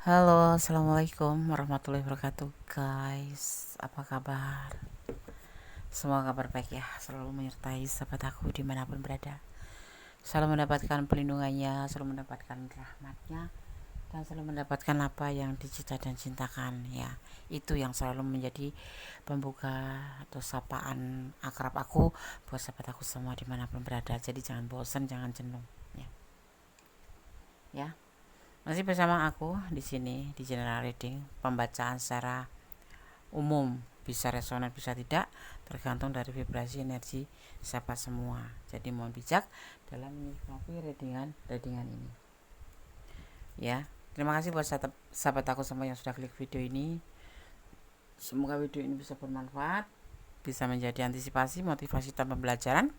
Halo, assalamualaikum warahmatullahi wabarakatuh, guys. Apa kabar? Semoga kabar baik ya, selalu menyertai sahabat aku dimanapun berada. Selalu mendapatkan pelindungannya, selalu mendapatkan rahmatnya, dan selalu mendapatkan apa yang dicita dan cintakan ya. Itu yang selalu menjadi pembuka atau sapaan akrab aku buat sahabat aku semua dimanapun berada. Jadi jangan bosan, jangan jenuh ya. Ya. Masih bersama aku di sini di General Reading, pembacaan secara umum, bisa resonan bisa tidak, tergantung dari vibrasi energi siapa semua. Jadi mohon bijak dalam menyikapi readingan ini. Ya, terima kasih buat sahabat aku semua yang sudah klik video ini. Semoga video ini bisa bermanfaat, bisa menjadi antisipasi, motivasi dan pembelajaran.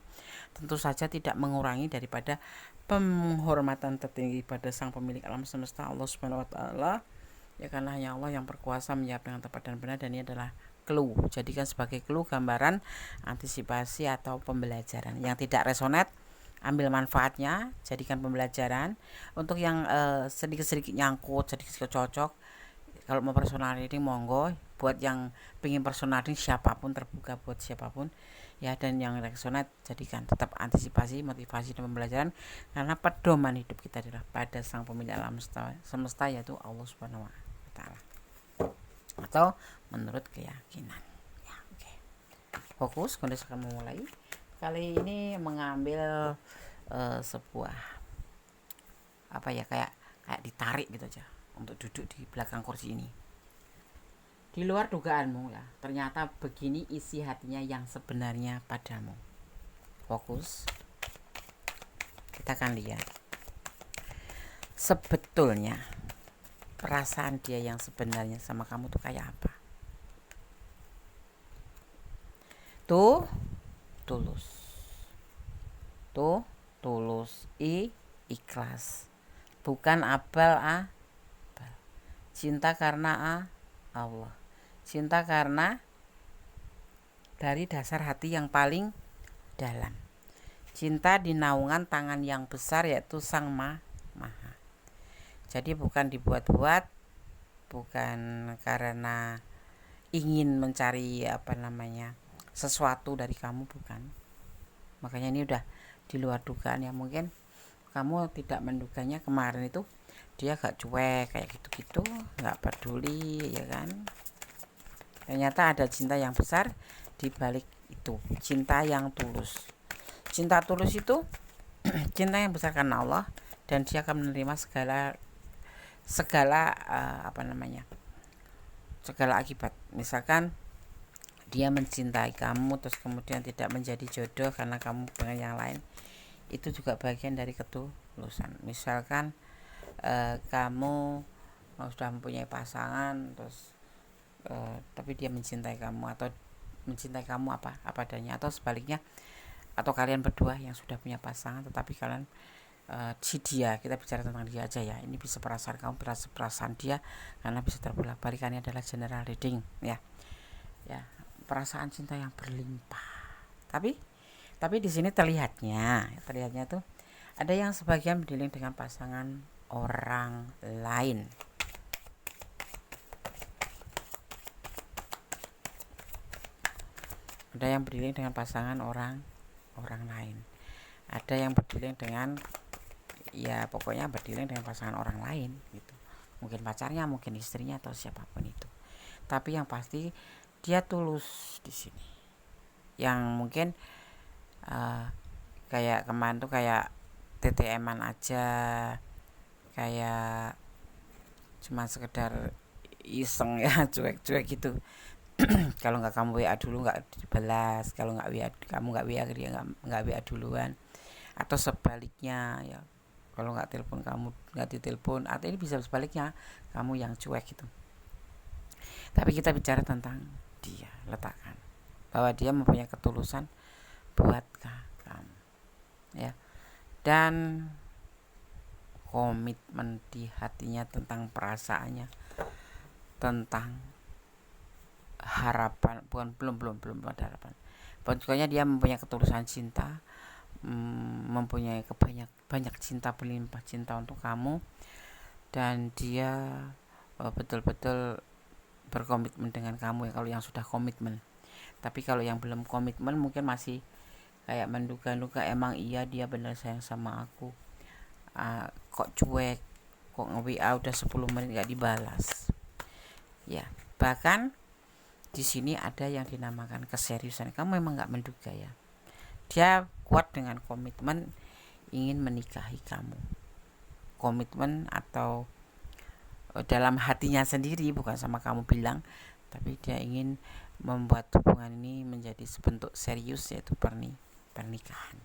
Tentu saja tidak mengurangi daripada penghormatan tertinggi pada Sang Pemilik alam semesta, Allah Subhanahu wa taala. Ya, karena hanya Allah yang berkuasa menjawab dengan tepat dan benar, dan ini adalah clue. Jadikan sebagai clue, gambaran, antisipasi atau pembelajaran. Yang tidak resonate, ambil manfaatnya, jadikan pembelajaran. Untuk yang sedikit-sedikit nyangkut, sedikit-sedikit cocok, kalau mau personal reading monggo. Buat yang pengen personal reading, siapapun, terbuka buat siapapun ya. Dan yang resonate jadikan tetap antisipasi, motivasi dan pembelajaran, karena pedoman hidup kita adalah pada Sang Pemilik alam semesta, yaitu Allah Subhanahu wa taala, atau menurut keyakinan ya. Oke, fokus, kondisi akan memulai. Kali ini mengambil sebuah apa ya, kayak ditarik gitu aja untuk duduk di belakang kursi ini. Di luar dugaanmu ya, ternyata begini isi hatinya yang sebenarnya padamu. Fokus, kita akan lihat sebetulnya perasaan dia yang sebenarnya sama kamu tuh kayak apa. Tuh tulus, tuh tulus, ikhlas, bukan abal cinta karena Allah, cinta karena dari dasar hati yang paling dalam, cinta di naungan tangan yang besar, yaitu Sang Maha. Jadi bukan dibuat-buat, bukan karena ingin mencari sesuatu dari kamu, bukan. Makanya ini udah di luar dugaan ya. Mungkin kamu tidak menduganya kemarin itu dia gak cuek kayak gitu-gitu, gak peduli ya kan. Ternyata ada cinta yang besar di balik itu, cinta yang tulus. Cinta tulus itu cinta yang besar karena Allah, dan dia akan menerima segala segala akibat. Misalkan dia mencintai kamu terus kemudian tidak menjadi jodoh karena kamu dengan yang lain, itu juga bagian dari ketulusan. Misalkan kamu sudah mempunyai pasangan terus tapi dia mencintai kamu, atau mencintai kamu apa adanya, atau sebaliknya, atau kalian berdua yang sudah punya pasangan tetapi kalian kita bicara tentang dia aja ya, ini bisa perasaan kamu, perasaan dia, karena bisa terbolak-balikannya adalah general reading ya. Perasaan cinta yang berlimpah. Tapi di sini terlihatnya tuh ada yang sebagian berdileng dengan pasangan orang lain. Ada yang berdileng dengan pasangan orang lain. Ada yang berdileng dengan, ya pokoknya berdileng dengan pasangan orang lain gitu. Mungkin pacarnya, mungkin istrinya, atau siapapun itu. Tapi yang pasti dia tulus di sini. Yang mungkin kayak kemarin tuh kayak TTM-an aja, kayak cuma sekedar iseng ya, cuek-cuek gitu. Kalau nggak kamu WA dulu nggak dibalas, kalau nggak WA kamu nggak WA dia nggak WA duluan, atau sebaliknya ya, kalau nggak telepon kamu nggak ditelepon, atau ini bisa sebaliknya, kamu yang cuek gitu. Tapi kita bicara tentang dia, letakkan bahwa dia mempunyai ketulusan buat kamu ya, dan komitmen di hatinya tentang perasaannya, tentang harapan, bukan belum ada harapan. Pokoknya dia mempunyai ketulusan cinta, mempunyai banyak cinta, berlimpah cinta untuk kamu, dan dia betul-betul berkomitmen dengan kamu ya, kalau yang sudah komitmen. Tapi kalau yang belum komitmen mungkin masih kayak menduga-duga, emang iya dia benar sayang sama aku, kok cuek, kok nge-WA udah 10 menit gak dibalas. Ya, bahkan di sini ada yang dinamakan keseriusan. Kamu memang gak menduga ya, dia kuat dengan komitmen ingin menikahi kamu. Komitmen atau dalam hatinya sendiri, bukan sama kamu bilang, tapi dia ingin membuat hubungan ini menjadi sebentuk serius, yaitu pernikahan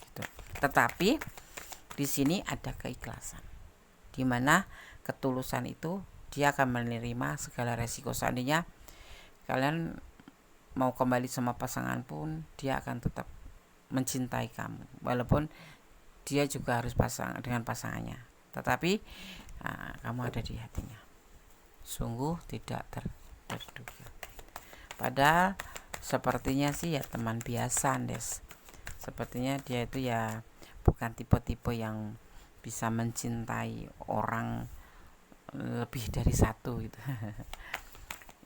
gitu. Tetapi di sini ada keikhlasan, di mana ketulusan itu dia akan menerima segala resiko. Seandainya kalian mau kembali sama pasangan pun, dia akan tetap mencintai kamu, walaupun dia juga harus dengan pasangannya, tetapi kamu ada di hatinya. Sungguh tidak terduga. Padahal sepertinya sih ya teman biasa, Des. Sepertinya dia itu ya bukan tipe-tipe yang bisa mencintai orang lebih dari satu gitu.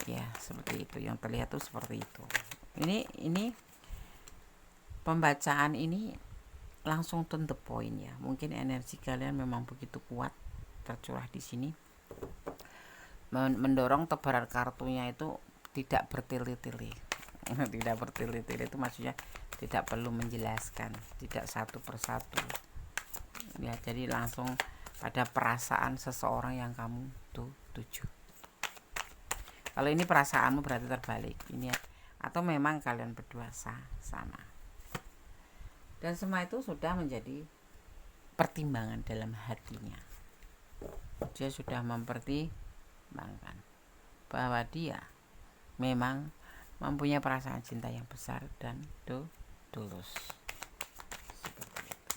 Ya seperti itu, yang terlihat tuh seperti itu. Ini pembacaan ini langsung to the point ya. Mungkin energi kalian memang begitu kuat tercurah di sini, mendorong tebaran kartunya itu tidak bertele-tele. Tidak bertele-tele itu maksudnya tidak perlu menjelaskan, tidak satu persatu ya, jadi langsung pada perasaan seseorang yang kamu tuju. Kalau ini perasaanmu berarti terbalik ini ya, atau memang kalian berdua sama, dan semua itu sudah menjadi pertimbangan dalam hatinya. Dia sudah mempertimbangkan bahwa dia memang mempunyai perasaan cinta yang besar dan tulus. Seperti itu.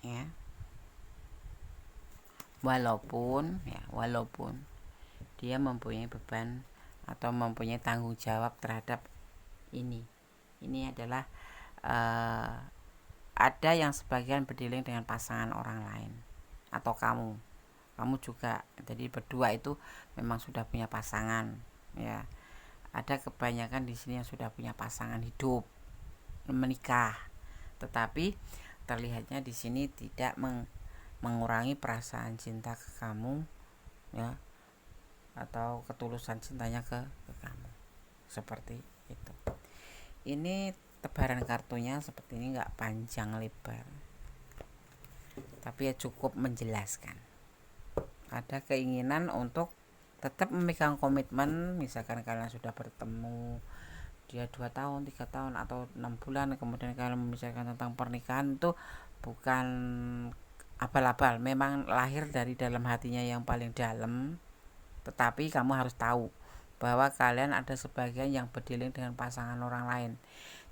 Ya. Walaupun dia mempunyai beban atau mempunyai tanggung jawab terhadap ini. Ini adalah ada yang sebagian berdealing dengan pasangan orang lain atau kamu juga. Jadi berdua itu memang sudah punya pasangan ya. Ada kebanyakan di sini yang sudah punya pasangan hidup, menikah, tetapi terlihatnya di sini tidak mengurangi perasaan cinta ke kamu ya, atau ketulusan cintanya ke kamu. Seperti itu. Ini tebaran kartunya seperti ini, nggak panjang lebar, tapi ya cukup menjelaskan. Ada keinginan untuk tetap memegang komitmen. Misalkan kalian sudah bertemu dia 2 tahun, 3 tahun atau 6 bulan, kemudian kalian membicarakan tentang pernikahan, itu bukan abal-abal, memang lahir dari dalam hatinya yang paling dalam. Tetapi kamu harus tahu bahwa kalian ada sebagian yang berdealing dengan pasangan orang lain.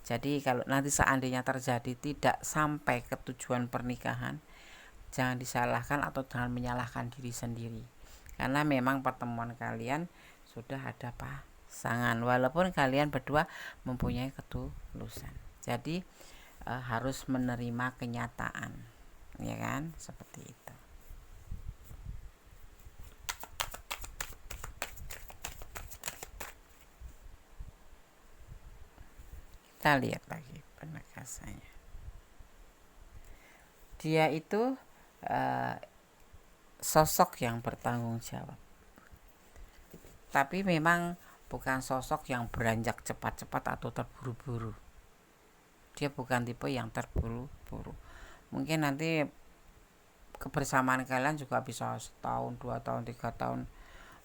Jadi kalau nanti seandainya terjadi tidak sampai ke tujuan pernikahan, jangan disalahkan atau jangan menyalahkan diri sendiri, karena memang pertemuan kalian sudah ada pasangan, walaupun kalian berdua mempunyai ketulusan. Jadi harus menerima kenyataan, ya kan, seperti itu. Kita lihat lagi penegasannya. Dia itu sosok yang bertanggung jawab, tapi memang bukan sosok yang beranjak cepat-cepat atau terburu-buru. Dia bukan tipe yang terburu-buru. Mungkin nanti kebersamaan kalian juga bisa 1 tahun, 2 tahun, 3 tahun,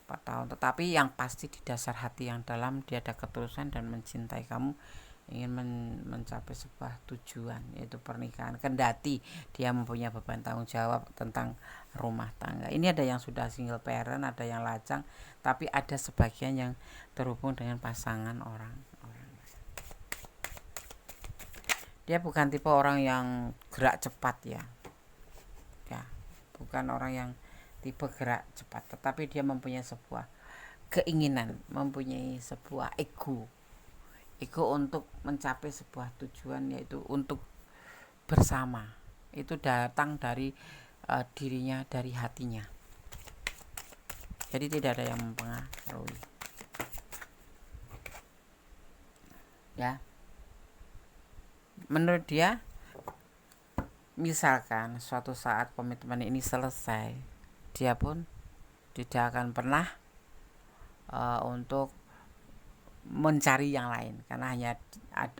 4 tahun, tetapi yang pasti di dasar hati yang dalam dia ada ketulusan dan mencintai kamu, ingin mencapai sebuah tujuan, yaitu pernikahan. Kendati dia mempunyai beban tanggung jawab tentang rumah tangga. Ini ada yang sudah single parent, ada yang lajang, tapi ada sebagian yang terhubung dengan pasangan orang. Dia bukan tipe orang yang gerak cepat ya, bukan orang yang tipe gerak cepat, tetapi dia mempunyai sebuah keinginan, mempunyai sebuah ego untuk mencapai sebuah tujuan, yaitu untuk bersama. Itu datang dari dirinya, dari hatinya. Jadi tidak ada yang mempengaruhi. Ya. Menurut dia, misalkan suatu saat komitmen ini selesai, dia pun tidak akan pernah untuk mencari yang lain, karena hanya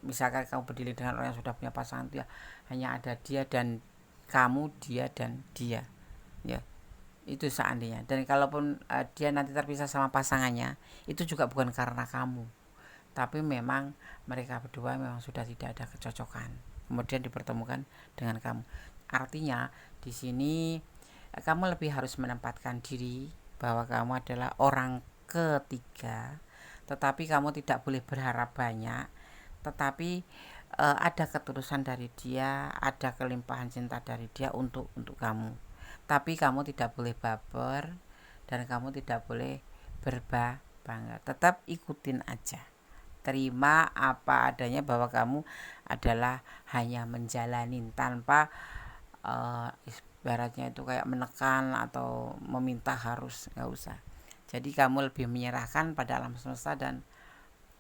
misalkan kamu berdiri dengan orang yang sudah punya pasangan, ya hanya ada dia dan kamu, dia dan dia, ya itu seandainya. Dan kalaupun dia nanti terpisah sama pasangannya, itu juga bukan karena kamu, tapi memang mereka berdua memang sudah tidak ada kecocokan, kemudian dipertemukan dengan kamu. Artinya di sini kamu lebih harus menempatkan diri bahwa kamu adalah orang ketiga, tetapi kamu tidak boleh berharap banyak, tetapi ada ketulusan dari dia, ada kelimpahan cinta dari dia untuk kamu. Tapi kamu tidak boleh baper dan kamu tidak boleh berbangga. Tetap ikutin aja. Terima apa adanya bahwa kamu adalah hanya menjalanin tanpa ibaratnya itu kayak menekan atau meminta harus, nggak usah. Jadi kamu lebih menyerahkan pada alam semesta dan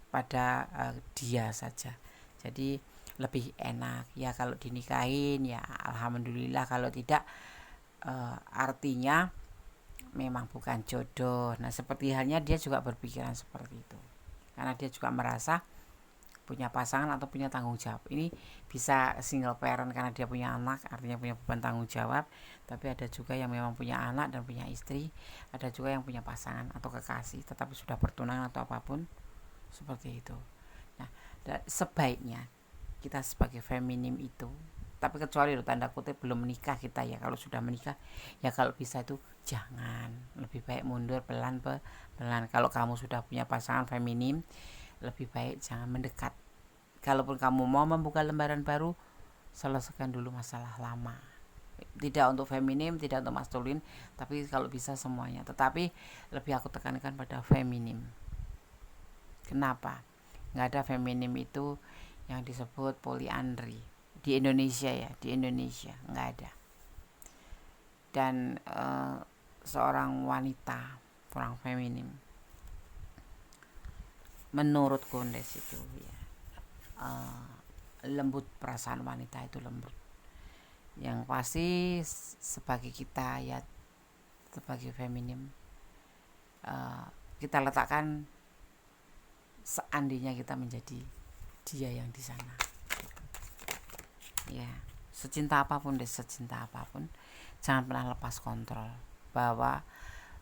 pada dia saja. Jadi lebih enak ya kalau dinikahin, ya alhamdulillah. Kalau tidak, artinya memang bukan jodoh. Nah seperti halnya dia juga berpikiran seperti itu, karena dia juga merasa punya pasangan atau punya tanggung jawab. Ini bisa single parent karena dia punya anak, artinya punya beban tanggung jawab. Tapi ada juga yang memang punya anak dan punya istri. Ada juga yang punya pasangan atau kekasih tetapi sudah bertunangan atau apapun seperti itu. Nah, sebaiknya kita sebagai feminim itu, tapi kecuali tanda kutip belum menikah kita, ya kalau sudah menikah ya kalau bisa itu jangan, lebih baik mundur pelan. Kalau kamu sudah punya pasangan feminim, lebih baik jangan mendekat. Kalaupun kamu mau membuka lembaran baru, selesaikan dulu masalah lama. Tidak untuk feminim, tidak untuk maskulin, tapi kalau bisa semuanya. Tetapi lebih aku tekankan pada feminim. Kenapa? Nggak ada feminim itu yang disebut poliandri di Indonesia, ya di Indonesia nggak ada. Dan seorang wanita, orang feminim, menurut Kondes itu ya, lembut, perasaan wanita itu lembut. Yang pasti sebagai kita ya, sebagai feminim, kita letakkan seandainya kita menjadi dia yang di sana, ya secinta apapun jangan pernah lepas kontrol bahwa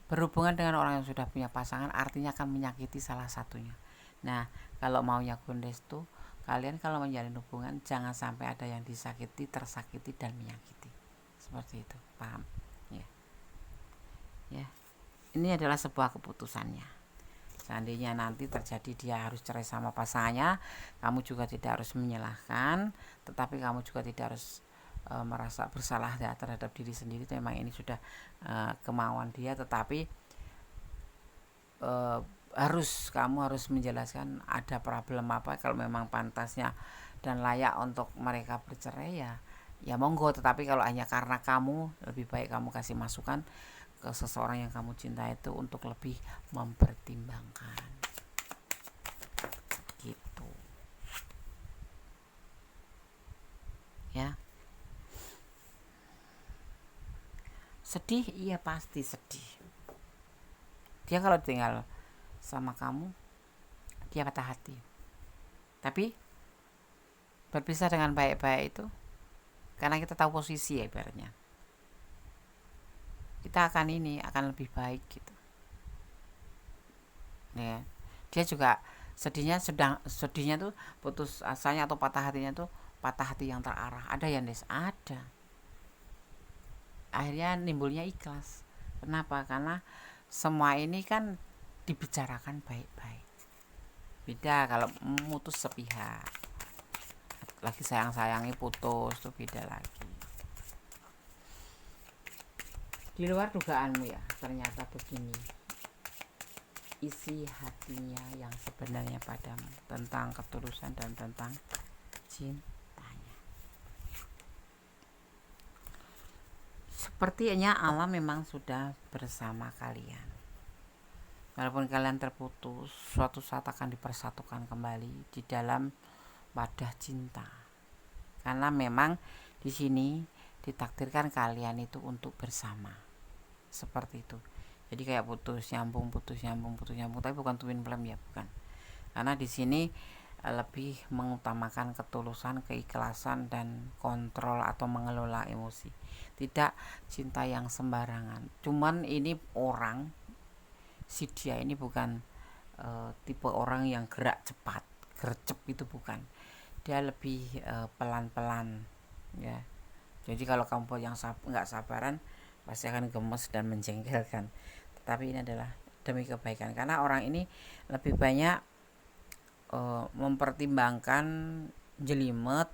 berhubungan dengan orang yang sudah punya pasangan artinya akan menyakiti salah satunya. Nah kalau maunya Gondes tuh, kalian kalau menjalin hubungan jangan sampai ada yang disakiti, tersakiti dan menyakiti, seperti itu, paham ya? Ya, ini adalah sebuah keputusannya. Seandainya nanti terjadi dia harus cerai sama pasangannya, kamu juga tidak harus menyalahkan, tetapi kamu juga tidak harus merasa bersalah ya terhadap diri sendiri. Itu memang ini sudah kemauan dia, tetapi kamu harus menjelaskan ada problem apa. Kalau memang pantasnya dan layak untuk mereka bercerai, ya monggo. Tetapi kalau hanya karena kamu, lebih baik kamu kasih masukan ke seseorang yang kamu cinta itu untuk lebih mempertimbangkan, gitu ya. Sedih, iya pasti sedih. Dia kalau tinggal sama kamu dia patah hati, tapi berpisah dengan baik-baik itu karena kita tahu posisi ya, ibaratnya kita akan lebih baik gitu ya. Dia juga sedihnya tuh, putus asanya atau patah hatinya tuh patah hati yang terarah. Ada ya Nes, ada. Akhirnya nimbulnya ikhlas. Kenapa? Karena semua ini kan dibicarakan baik-baik. Beda kalau memutus sepihak, lagi sayang-sayangnya putus, tuh beda lagi. Di luar dugaanmu ya, ternyata begini isi hatinya yang sebenarnya padamu, tentang ketulusan dan tentang cintanya. Sepertinya Allah memang sudah bersama kalian. walaupun kalian terputus, suatu saat akan dipersatukan kembali di dalam wadah cinta. Karena memang di sini ditakdirkan kalian itu untuk bersama. Seperti itu. Jadi kayak putus nyambung, tapi bukan twin flame ya, bukan. Karena di sini lebih mengutamakan ketulusan, keikhlasan, dan kontrol atau mengelola emosi. Tidak cinta yang sembarangan. Cuman ini orang, si dia ini bukan tipe orang yang gerak cepat, gercep itu bukan. Dia lebih pelan-pelan ya. Jadi kalau kamu yang nggak sabaran pasti akan gemes dan menjengkelkan. Tetapi ini adalah demi kebaikan, karena orang ini lebih banyak mempertimbangkan, jelimet,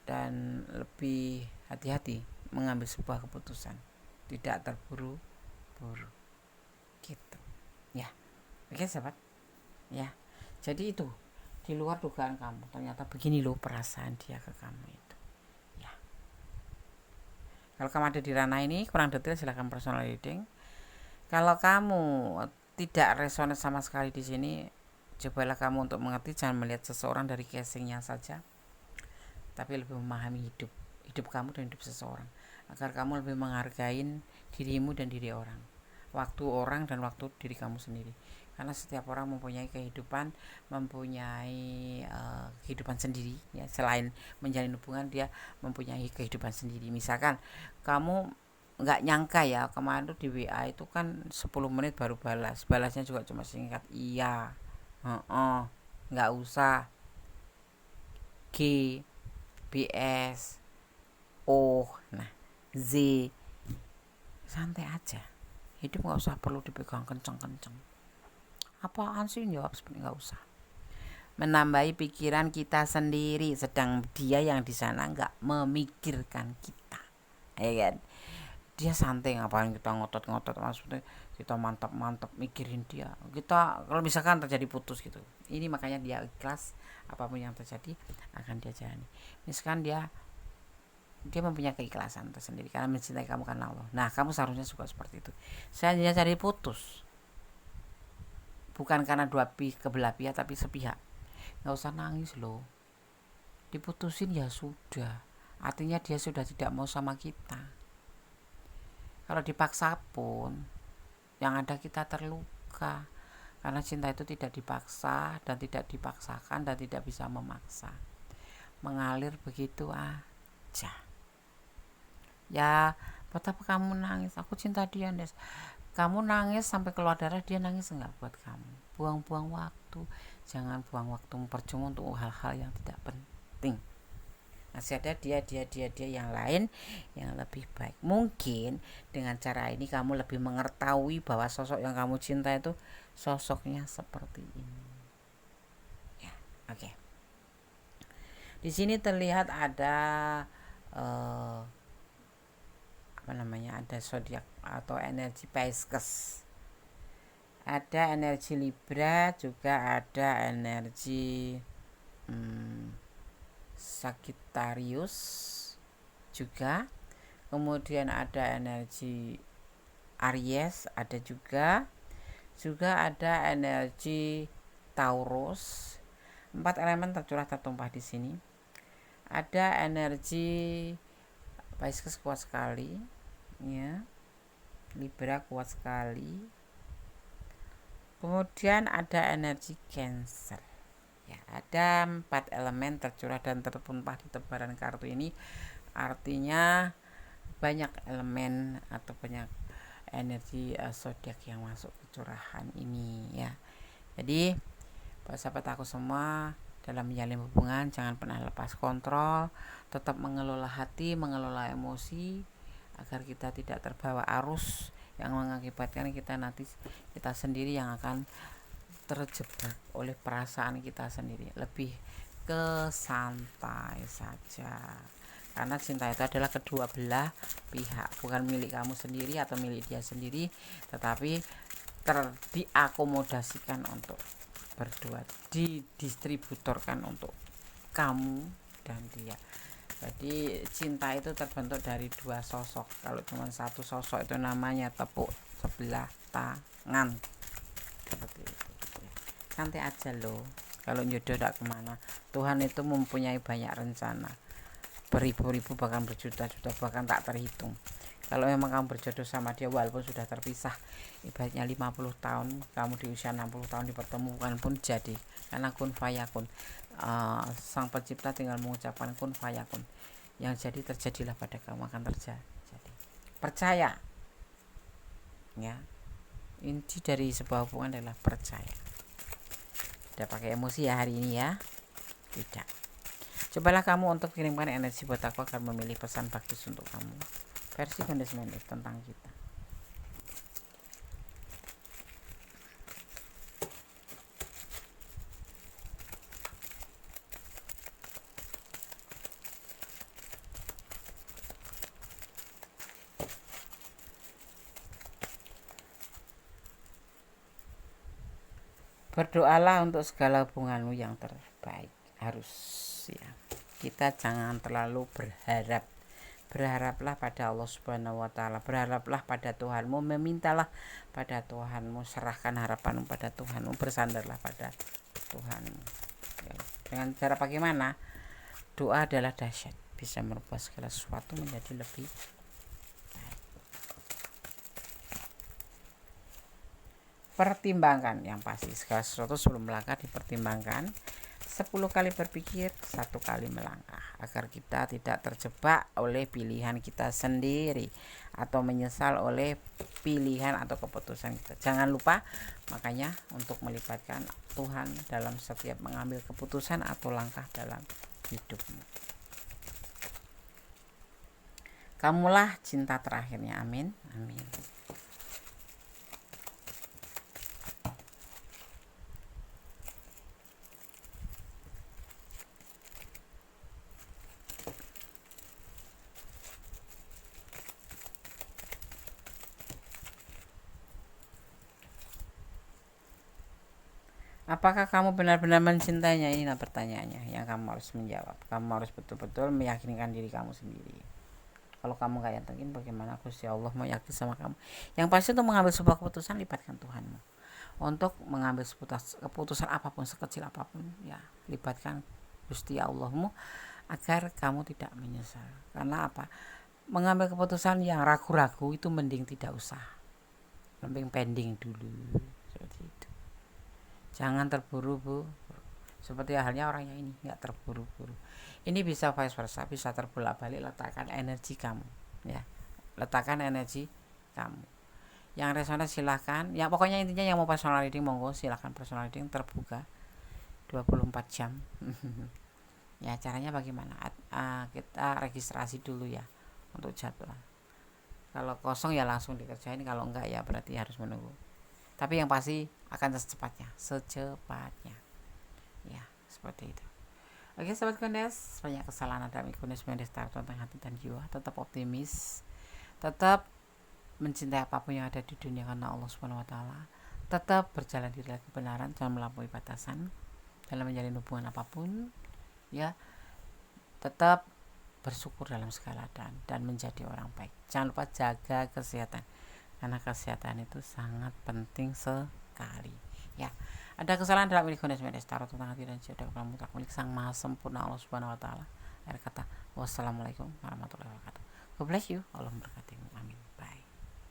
dan lebih hati-hati mengambil sebuah keputusan, tidak terburu-buru gitu ya. Oke sahabat ya, jadi itu di luar dugaan kamu, ternyata begini loh perasaan dia ke kamu itu ya. Kalau kamu ada di ranah ini kurang detail, silahkan personal reading. Kalau kamu tidak resonate sama sekali di sini, cobalah kamu untuk mengerti, jangan melihat seseorang dari casingnya saja, tapi lebih memahami hidup kamu dan hidup seseorang, agar kamu lebih menghargai dirimu dan diri orang, waktu orang dan waktu diri kamu sendiri. Karena setiap orang mempunyai kehidupan, mempunyai kehidupan sendiri ya. Selain menjalin hubungan, dia mempunyai kehidupan sendiri. Misalkan kamu nggak nyangka ya, kemarin tuh di WA itu kan 10 menit baru balasnya juga cuma singkat iya, nggak usah G, BS, O, nah Z, santai aja. Hidup nggak usah perlu dipegang kenceng-kenceng. Apaan sih jawab seperti nggak usah. Menambahi pikiran kita sendiri, sedang dia yang di sana nggak memikirkan kita, ya kan? Dia santai, ngapain kita ngotot-ngotot, maksudnya kita mantap-mantap mikirin dia. Kita kalau misalkan terjadi putus gitu, ini makanya dia ikhlas, apapun yang terjadi akan dia jalani. Misalkan dia mempunyai keikhlasan tersendiri karena mencintai kamu karena Allah. Nah, kamu seharusnya juga seperti itu. Saya hanya cari putus, bukan karena dua kebelah pihak, tapi sepihak. Nggak usah nangis loh, diputusin ya sudah, artinya dia sudah tidak mau sama kita. Kalau dipaksa pun yang ada kita terluka, karena cinta itu tidak dipaksa dan tidak dipaksakan dan tidak bisa memaksa, mengalir begitu aja ya. Buat apa kamu nangis? Aku cinta dia, Des. Kamu nangis sampai keluar darah, dia nangis enggak buat kamu? Buang-buang waktu. Jangan buang waktu percuma untuk hal-hal yang tidak penting. Masih ada dia yang lain yang lebih baik. Mungkin dengan cara ini kamu lebih mengetahui bahwa sosok yang kamu cinta itu sosoknya seperti ini. Ya, oke. Di sini terlihat ada ada zodiak atau energi Pisces. Ada energi Libra, juga ada energi Sagittarius juga. Kemudian ada energi Aries, ada juga ada energi Taurus. 4 elemen tercurah tertumpah di sini. Ada energi Pisces kuat sekali ya. Libra kuat sekali. Kemudian ada energi Cancer. Ya, ada 4 elemen tercurah dan tertumpah di tebaran kartu ini. Artinya banyak elemen atau banyak energi zodiak yang masuk ke curahan ini ya. Jadi buat sahabat aku semua, dalam menjalin hubungan jangan pernah lepas kontrol, tetap mengelola hati, mengelola emosi, agar kita tidak terbawa arus yang mengakibatkan kita sendiri yang akan terjebak oleh perasaan kita sendiri. Lebih ke santai saja, karena cinta itu adalah kedua belah pihak, bukan milik kamu sendiri atau milik dia sendiri, tetapi diakomodasikan untuk berdua, didistributorkan untuk kamu dan dia. Jadi cinta itu terbentuk dari 2 sosok. Kalau cuma satu sosok itu namanya tepuk sebelah tangan. seperti itu gitu ya. Santai aja loh, kalau jodoh tidak kemana. Tuhan itu mempunyai banyak rencana, beribu-ribu bahkan berjuta-juta bahkan tak terhitung. Kalau memang kamu berjodoh sama dia walaupun sudah terpisah ibaratnya 50 tahun, kamu di usia 60 tahun dipertemukan pun jadi, karena kun fayakun. Sang pencipta tinggal mengucapkan kun fayakun, yang jadi terjadilah pada kamu, akan terjadi. Percaya ya, inti dari sebuah hubungan adalah percaya. Tidak pakai emosi ya hari ini ya, tidak. Cobalah kamu untuk kirimkan energi buat aku akan memilih pesan bagus untuk kamu, versi Mendes tentang kita. Berdoalah untuk segala hubunganmu yang terbaik. Harus ya. Kita jangan terlalu berharap. Berharaplah pada Allah Subhanahu wa taala. Berharaplah pada Tuhanmu, memintalah pada Tuhanmu, serahkan harapanmu pada Tuhanmu, bersandarlah pada Tuhanmu. Ya. Dengan cara bagaimana? Doa adalah dahsyat, bisa merubah segala sesuatu menjadi lebih baik. Pertimbangkan yang pasti, segala sesuatu sebelum melangkah dipertimbangkan. 10 kali berpikir, 1 kali melangkah, agar kita tidak terjebak oleh pilihan kita sendiri atau menyesal oleh pilihan atau keputusan kita. Jangan lupa makanya untuk melibatkan Tuhan dalam setiap mengambil keputusan atau langkah dalam hidupmu. Kamulah cinta terakhirnya. Amin. Amin. Apakah kamu benar-benar mencintainya? Inilah pertanyaannya yang kamu harus menjawab. Kamu harus betul-betul meyakinkan diri kamu sendiri. Kalau kamu gak yakin, bagaimana Gusti Allah mau yakin sama kamu? Yang pasti untuk mengambil sebuah keputusan, libatkan Tuhanmu. Untuk mengambil keputusan apapun, sekecil apapun, ya libatkan Gusti Allahmu agar kamu tidak menyesal. Karena apa? Mengambil keputusan yang ragu-ragu itu mending tidak usah. Mending pending dulu. Seperti itu. Jangan terburu-buru. Seperti halnya orangnya ini, nggak terburu-buru. Ini bisa vice versa, bisa terbolak-balik. Letakkan energi kamu, ya. Letakkan energi kamu. Yang resonans silahkan. Ya pokoknya intinya yang mau personal reading monggo silahkan, personal reading terbuka 24 jam. Ya caranya bagaimana? Kita registrasi dulu ya untuk jadwal. Kalau kosong ya langsung dikerjain, kalau enggak ya berarti harus menunggu. Tapi yang pasti akan secepatnya. Ya, seperti itu. Oke, sahabat Kondes, banyak kesalahan dalam Kondes Mendes tentang hati dan jiwa. Tetap optimis, tetap mencintai apapun yang ada di dunia karena Allah Subhanahu wa taala. Tetap berjalan di dalam kebenaran, jangan melampaui batasan dalam menjalin hubungan apapun. Ya, tetap bersyukur dalam segala keadaan dan menjadi orang baik. Jangan lupa jaga kesehatan, karena kesehatan itu sangat penting sekali. Ya, ada kesalahan dalam milik Kondes Mendes Tarot tentang hati dan jiwa dalam mutlak milik Sang Maha Sempurna Allah Subhanahu wa taala. Akhir kata, wassalamualaikum warahmatullahi wabarakatuh. God bless you. Allah memberkati. Amin.